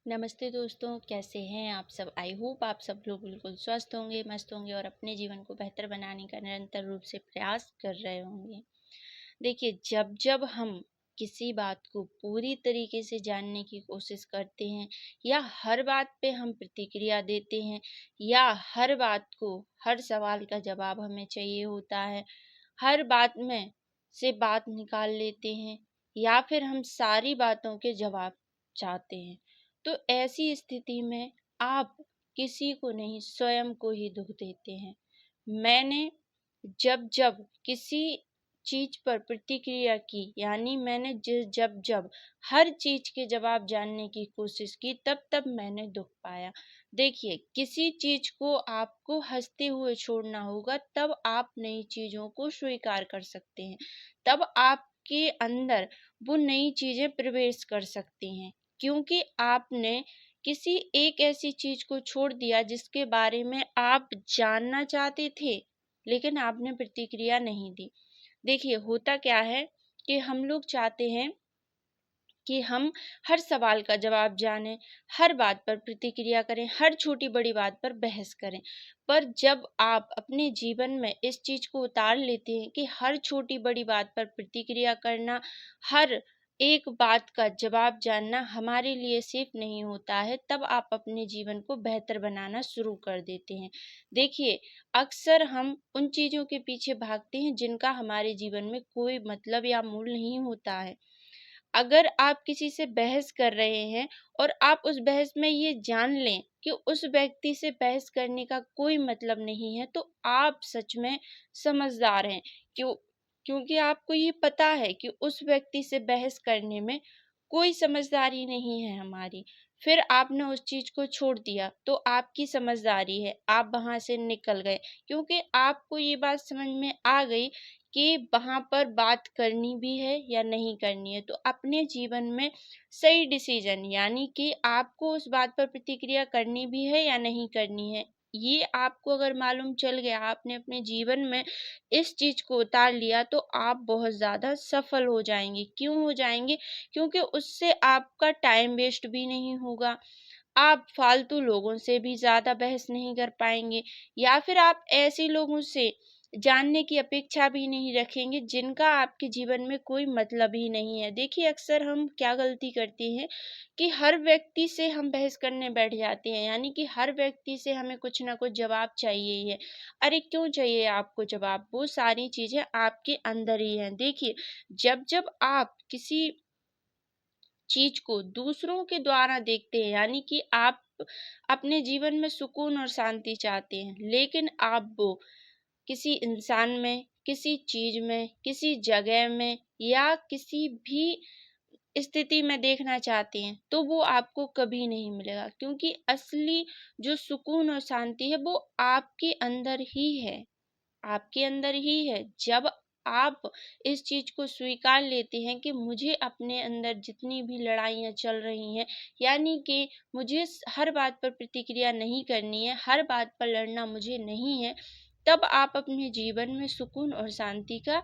नमस्ते दोस्तों, कैसे हैं आप सब? आई होप आप सब लोग बिल्कुल स्वस्थ होंगे, मस्त होंगे और अपने जीवन को बेहतर बनाने का निरंतर रूप से प्रयास कर रहे होंगे। देखिए, जब-जब हम किसी बात को पूरी तरीके से जानने की कोशिश करते हैं या हर बात पे हम प्रतिक्रिया देते हैं या हर बात को, हर सवाल का जवाब हमें चाहिए होता है, हर बात में से बात निकाल लेते हैं या फिर हम सारी बातों के जवाब चाहते हैं। तो ऐसी स्थिति में आप किसी को नहीं, स्वयं को ही दुःख देते हैं। मैंने जब-जब किसी चीज़ पर प्रतिक्रिया की, यानी मैंने जब-जब हर चीज़ के जवाब जानने की कोशिश की, तब-तब मैंने दुःख पाया। देखिए, किसी चीज़ को आपको हँसते हुए छोड़ना होगा, तब आप नई चीज़ों को स्वीकार कर सकते हैं। तब आपके अंदर वो नई चीज़ें प्रवेश कर सकती हैं, क्योंकि आपने किसी एक ऐसी चीज़ को छोड़ दिया जिसके बारे में आप जानना चाहते थे, लेकिन आपने प्रतिक्रिया नहीं दी। देखिए, होता क्या है कि हम लोग चाहते हैं कि हम हर सवाल का जवाब जानें, हर बात पर प्रतिक्रिया करें, हर छोटी-बड़ी बात पर बहस करें। पर जब आप अपने जीवन में इस चीज़ को उतार लेते हैं कि हर छोटी-बड़ी बात पर प्रतिक्रिया करना, हर एक बात का जवाब जानना हमारे लिए सेफ नहीं होता है, तब आप अपने जीवन को बेहतर बनाना शुरू कर देते हैं। देखिए, अक्सर हम उन चीज़ों के पीछे भागते हैं जिनका हमारे जीवन में कोई मतलब या मूल नहीं होता है। अगर आप किसी से बहस कर रहे हैं और आप उस बहस में ये जान लें कि उस व्यक्ति से बहस करने का कोई मतलब नहीं है, तो आप सच में समझदार हैं। क्योंकि आपको ये पता है कि उस व्यक्ति से बहस करने में कोई समझदारी नहीं है हमारी। फिर आपने उस चीज़ को छोड़ दिया, तो आपकी समझदारी है, आप वहाँ से निकल गए, क्योंकि आपको ये बात समझ में आ गई कि वहाँ पर बात करनी भी है या नहीं करनी है। तो अपने जीवन में सही डिसीज़न, यानी कि आपको उस बात पर प्रतिक्रिया करनी भी है या नहीं करनी है, ये आपको अगर मालूम चल गया, आपने अपने जीवन में इस चीज़ को उतार लिया, तो आप बहुत ज़्यादा सफल हो जाएँगे। क्यों हो जाएँगे? क्योंकि उससे आपका टाइम वेस्ट भी नहीं होगा। आप फालतू लोगों से भी ज़्यादा बहस नहीं कर पाएँगे या फिर आप ऐसे लोगों से जानने की अपेक्षा भी नहीं रखेंगे जिनका आपके जीवन में कोई मतलब ही नहीं है। देखिए, अक्सर हम क्या गलती करते हैं कि हर व्यक्ति से हम बहस करने बैठ जाते हैं, यानी कि हर व्यक्ति से हमें कुछ ना कुछ जवाब चाहिए ही है। अरे क्यों चाहिए आपको जवाब? वो सारी चीज़ें आपके अंदर ही हैं। देखिए, जब-जब आप किसी चीज़ को दूसरों के द्वारा देखते हैं, यानी कि आप अपने जीवन में सुकून और शांति चाहते हैं, लेकिन आप वो किसी इंसान में, किसी चीज़ में, किसी जगह में या किसी भी स्थिति में देखना चाहते हैं, तो वो आपको कभी नहीं मिलेगा, क्योंकि असली जो सुकून और शांति है, वो आपके अंदर ही है। आपके अंदर ही है। जब आप इस चीज़ को स्वीकार लेते हैं कि मुझे अपने अंदर जितनी भी लड़ाइयाँ चल रही हैं, यानी कि मुझे हर बात पर प्रतिक्रिया नहीं करनी है, हर बात पर लड़ना मुझे नहीं है, तब आप अपने जीवन में सुकून और शांति का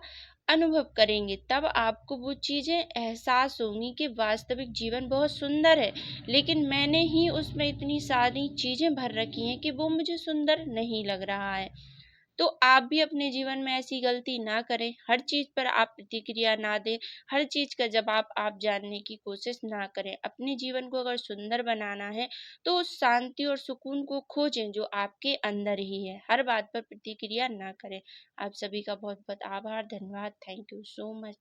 अनुभव करेंगे। तब आपको वो चीज़ें एहसास होंगी कि वास्तविक जीवन बहुत सुंदर है, लेकिन मैंने ही उसमें इतनी सारी चीज़ें भर रखी हैं कि वो मुझे सुंदर नहीं लग रहा है। तो आप भी अपने जीवन में ऐसी गलती ना करें, हर चीज़ पर आप प्रतिक्रिया ना दें, हर चीज़ का जवाब आप जानने की कोशिश ना करें। अपने जीवन को अगर सुंदर बनाना है, तो उस शांति और सुकून को खोजें जो आपके अंदर ही है। हर बात पर प्रतिक्रिया ना करें। आप सभी का बहुत-बहुत आभार, धन्यवाद। Thank you so much.